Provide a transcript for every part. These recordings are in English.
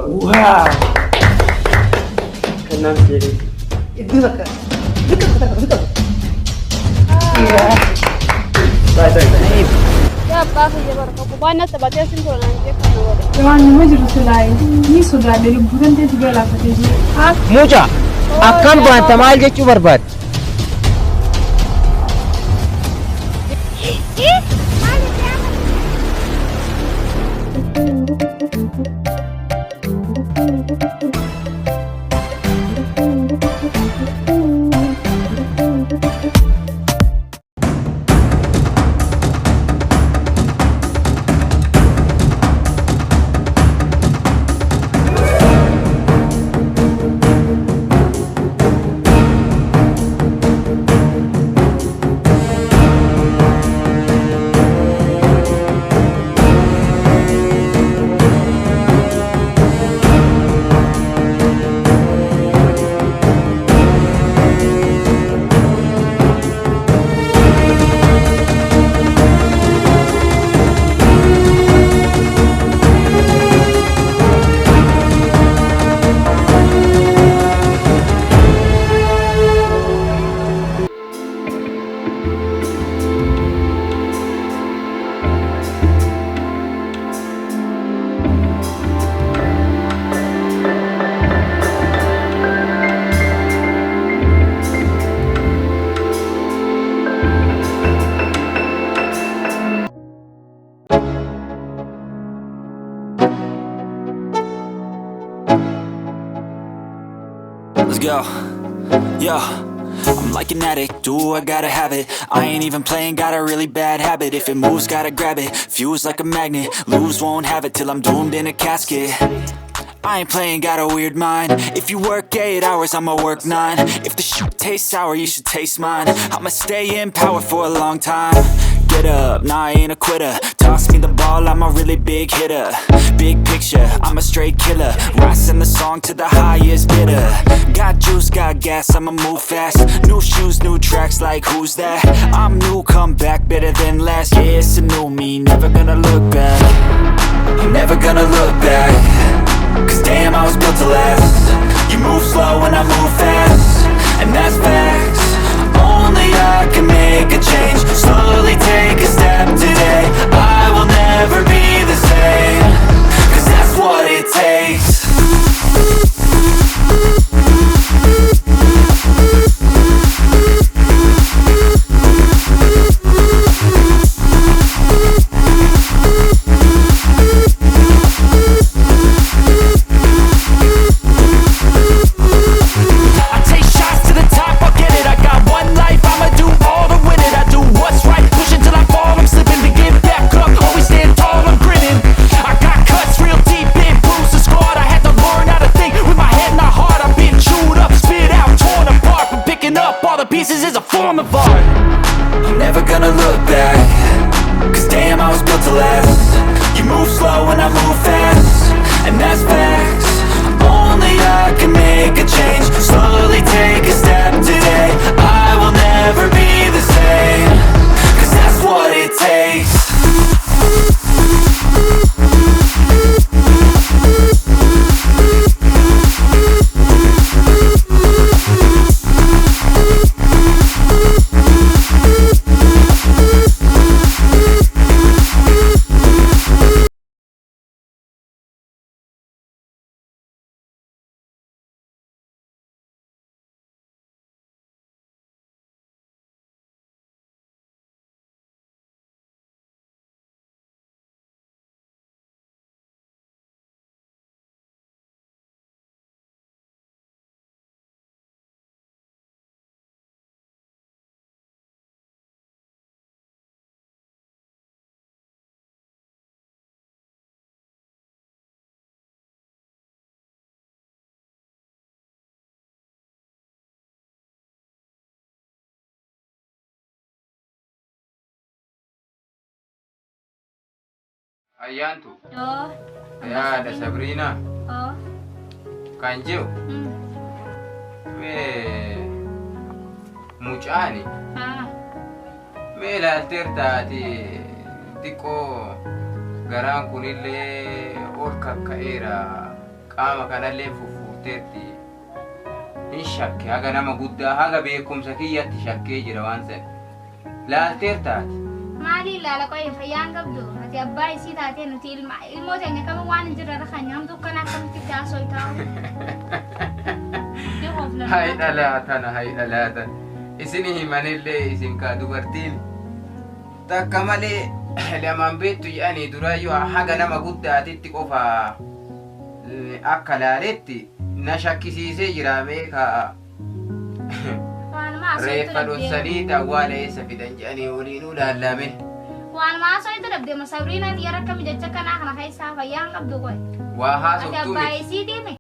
Wow. Kenal jadi. Itu lah kan. Betul. Iya. Baik. Ya apa saja baru bukannya sebatnya simpul nanti kan. Jangan majur sulai. Ini sudah dari bulan dia juga lah katanya. Muja, akan bantah mal je cubar. Let's go. Yo, I'm like an addict, do I gotta have it. I ain't even playing, got a really bad habit. If it moves, gotta grab it, fuse like a magnet. Lose, won't have it till I'm doomed in a casket. I ain't playing, got a weird mind. If you work 8 hours, I'ma work 9. If the shit tastes sour, you should taste mine. I'ma stay in power for a long time. Get up, nah, I ain't a quitter. Toss me the ball, I'm a really big hitter. Big picture, I'm a straight killer. Rising the song to the highest bidder. Got juice, got gas, I'ma move fast. New shoes, new tracks, like who's that? I'm new, come back, better than last. Yeah, it's a new me, never gonna look back. I'm never gonna look back. Cause damn, I was built to last. You move slow and I move fast, and that's facts. Only I can make a change. Slowly take a step today. I will never be the same. Cause that's what it takes. Pieces is a form of art. I'm never gonna look back. Cause damn, I was built to last. You move slow and I move fast, and that's facts. Only I can make a change. Slowly take a step today. I will never be the same. Cause that's what it takes. Ayantu. Oh. Ya, ada Sabrina. Oh. Kanjil. Mucani. Laalteer taate xiqqoo garaan kunillee ol kakka'eera qaama kanallee fuffuurteetti hin shakke haga nama guddaa haga beekumsa kiyyatti shakkee jira waan san laalteer taate maali ilaala qoye fayyaan qabdu ati abbaa isii taatee nuti ilmoota keenya kama waan hin jirre kan nyaamtu kan akkamitti gaasoo ta'u hay dhalaatan isinii himanillee isin kaa dubartiin takka malee lamaan beektu jedhanii duraayyuu haga nama guddaatitti qofa akka laaletti na shakkisiisee jira beekaa reeffa dhossanii awwaala eessa fidan jedhanii waliinuu laallame waan maasoo itti dabdeema sabriina dhiira akkami jecha kanaa kana keessaa fayyaan qabdu qoy waa ati haasoftuu abbaa miti isii deeme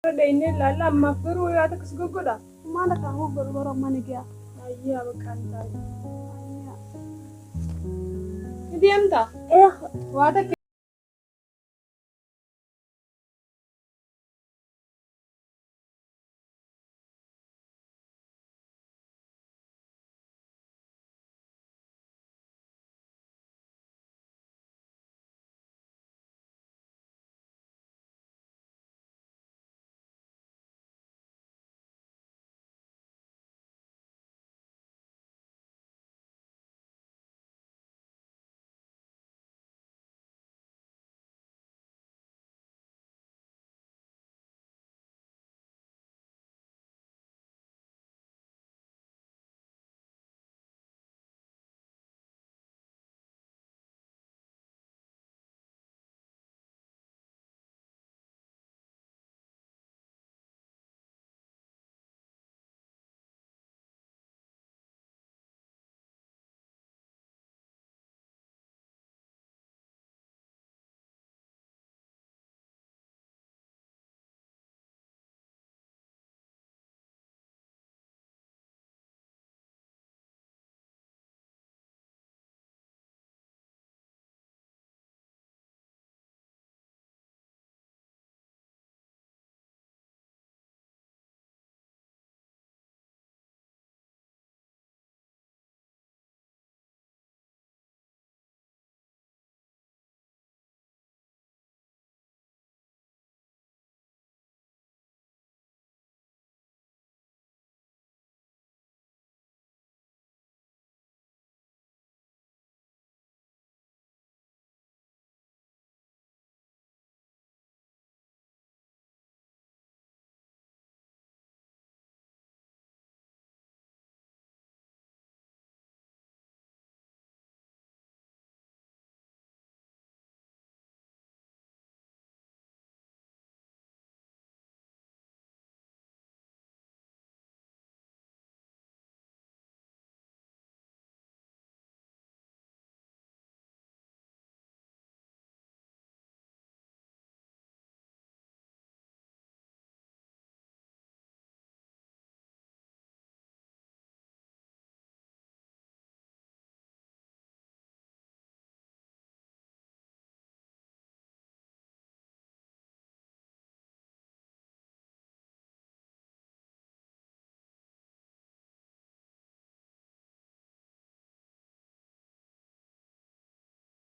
Ini lala mafuru ya tak segogoda. Mana kamu baru mana dia? Iya bukan tadi. Ini diam tak? Eh, Wada